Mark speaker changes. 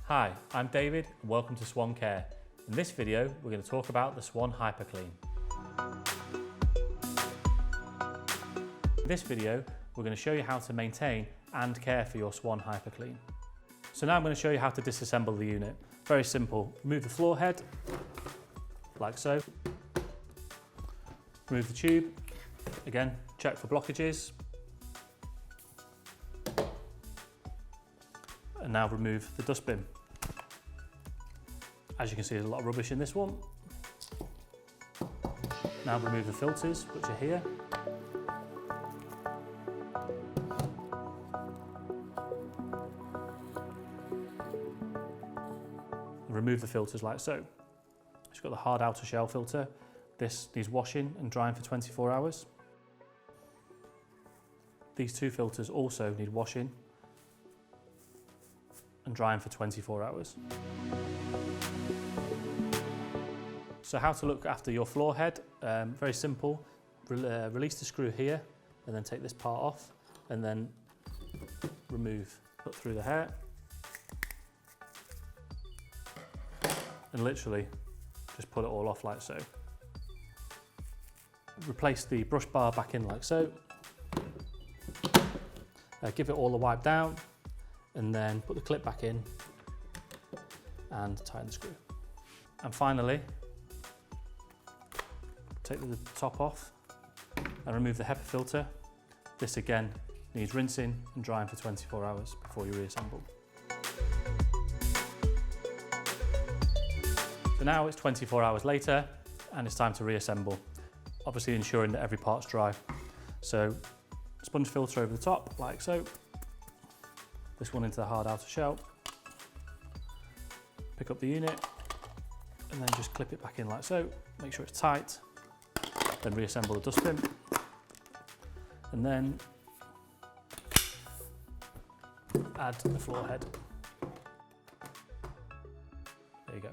Speaker 1: Hi, I'm David and welcome to Swan Care. In this video, we're going to talk about the Swan Hyperclean. In this video, we're going to show you how to maintain and care for your Swan Hyperclean. So now I'm going to show you how to disassemble the unit. Very simple. Remove the floor head, like so. Remove the tube. Again, check for blockages. And now remove the dustbin. As you can see, there's a lot of rubbish in this one. Now remove the filters, which are here. Remove the filters like so. It's got the hard outer shell filter. This needs washing and drying for 24 hours. These two filters also need washing and drying for 24 hours. So how to look after your floor head, very simple. Release the screw here and then take this part off and then put through the hair. And literally just put it all off like so. Replace the brush bar back in like so. Give it all a wipe down and then put the clip back in and tighten the screw. And finally, take the top off and remove the HEPA filter. This again needs rinsing and drying for 24 hours before you reassemble. So now it's 24 hours later and it's time to reassemble. Obviously ensuring that every part's dry. So sponge filter over the top, like so. This one into the hard outer shell. Pick up the unit and then just clip it back in like so. Make sure it's tight. Then reassemble the dustbin. And then add the floor head. There you go.